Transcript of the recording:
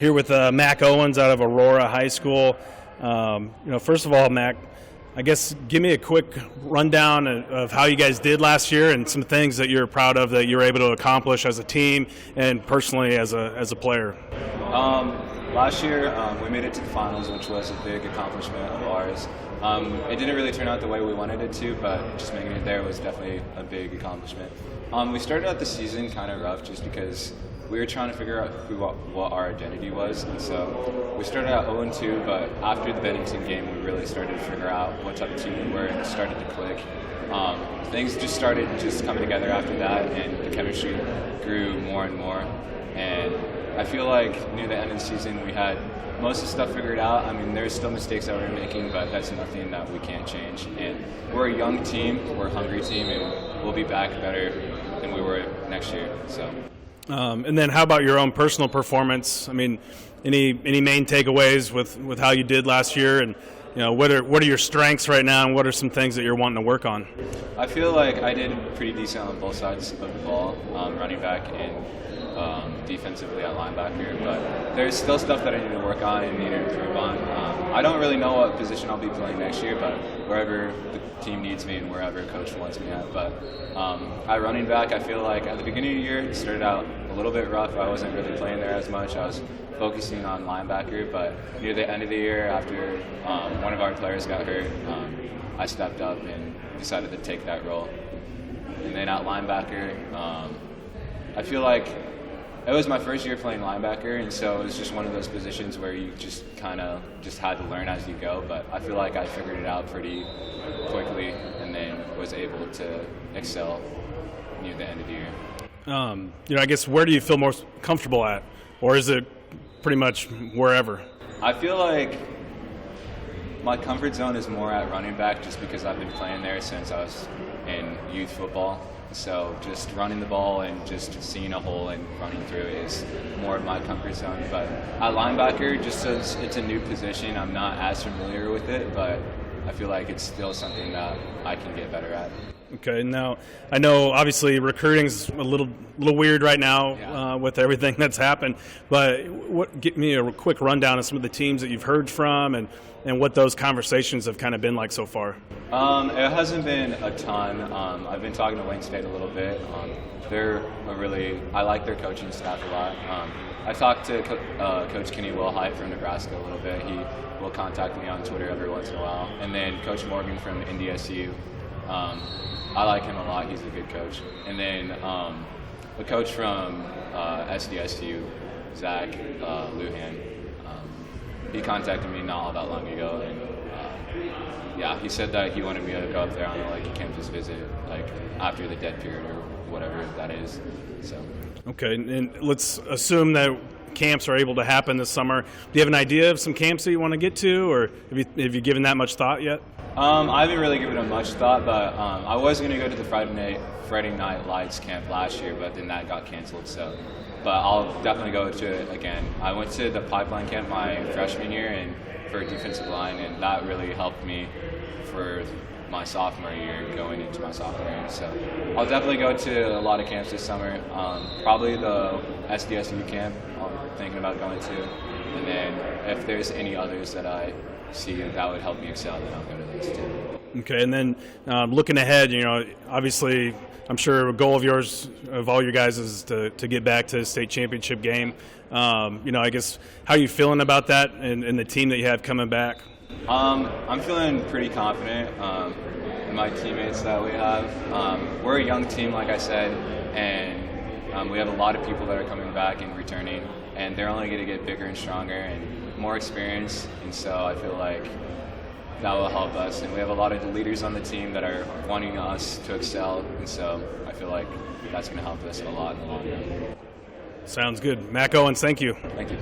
Here with Mack Owens out of Aroura High School. First of all, Mack, I guess give me a quick rundown of how you guys did last year and some things that you're proud of that you were able to accomplish as a team and personally as a player. Last year, we made it to the finals, which was a big accomplishment of ours. It didn't really turn out the way we wanted it to, but just making it there was definitely a big accomplishment. We started out the season kind of rough just because we were trying to figure out what our identity was, and so we started out 0-2, but after the Bennington game, we really started to figure out what type of team we were, and it started to click. Things just started coming together after that, and the chemistry grew more and more, and I feel like near the end of the season, we had most of the stuff figured out. I mean, there's still mistakes that we're making, but that's nothing that we can't change, and we're a young team, we're a hungry team, and we'll be back better than we were next year, so. And then how about your own personal performance? I mean, any main takeaways with how you did last year, and what are your strengths right now, and what are some things that you're wanting to work on? I feel like I did pretty decent on both sides of the ball, running back and defensively at linebacker, but there's still stuff that I need to work on and need to improve on. I don't really know what position I'll be playing next year, but wherever the team needs me and wherever coach wants me at. But at running back, I feel like at the beginning of the year, it started out a little bit rough. I wasn't really playing there as much. I was focusing on linebacker, but near the end of the year, after one of our players got hurt, I stepped up and decided to take that role. And then at linebacker, I feel like it was my first year playing linebacker, and so it was just one of those positions where you just kind of had to learn as you go, but I feel like I figured it out pretty quickly and then was able to excel near the end of the year. I guess where do you feel most comfortable at, or is it pretty much wherever? I feel like my comfort zone is more at running back just because I've been playing there since I was in youth football. So just running the ball and just seeing a hole and running through it is more of my comfort zone. But at linebacker, just as it's a new position, I'm not as familiar with it, but I feel like it's still something that I can get better at. Okay, now I know obviously recruiting's a little weird right now with everything that's happened, but give me a quick rundown of some of the teams that you've heard from and what those conversations have kind of been like so far. It hasn't been a ton. I've been talking to Wayne State a little bit. I like their coaching staff a lot. I talked to Coach Kenny Wilhite from Nebraska a little bit. He will contact me on Twitter every once in a while. And then Coach Morgan from NDSU. I like him a lot. He's a good coach. And then the coach from SDSU, Zach Lujan, he contacted me not all that long ago, and he said that he wanted me to go up there on a campus visit, after the dead period or whatever that is. So. Okay, and let's assume that camps are able to happen this summer. Do you have an idea of some camps that you want to get to, or have you given that much thought yet? I haven't really given it much thought, but I was going to go to the Friday Night Lights camp last year, but then that got canceled. So, but I'll definitely go to it again. I went to the Pipeline camp my freshman year and for defensive line, and that really helped me for my sophomore year, going into my sophomore year. So I'll definitely go to a lot of camps this summer. Probably the SDSU camp I'm thinking about going to, and then if there's any others that I see that would help me excel, then I'll go to those too. Okay, and then looking ahead, obviously I'm sure a goal of yours, of all you guys, is to get back to the state championship game. I guess how are you feeling about that and the team that you have coming back? I'm feeling pretty confident in my teammates that we have. We're a young team, like I said, and we have a lot of people that are coming back and returning, and they're only going to get bigger and stronger and more experience, and so I feel like that will help us. And we have a lot of leaders on the team that are wanting us to excel, and so I feel like that's going to help us a lot in the long run. Sounds good. Mack Owens, thank you. Thank you.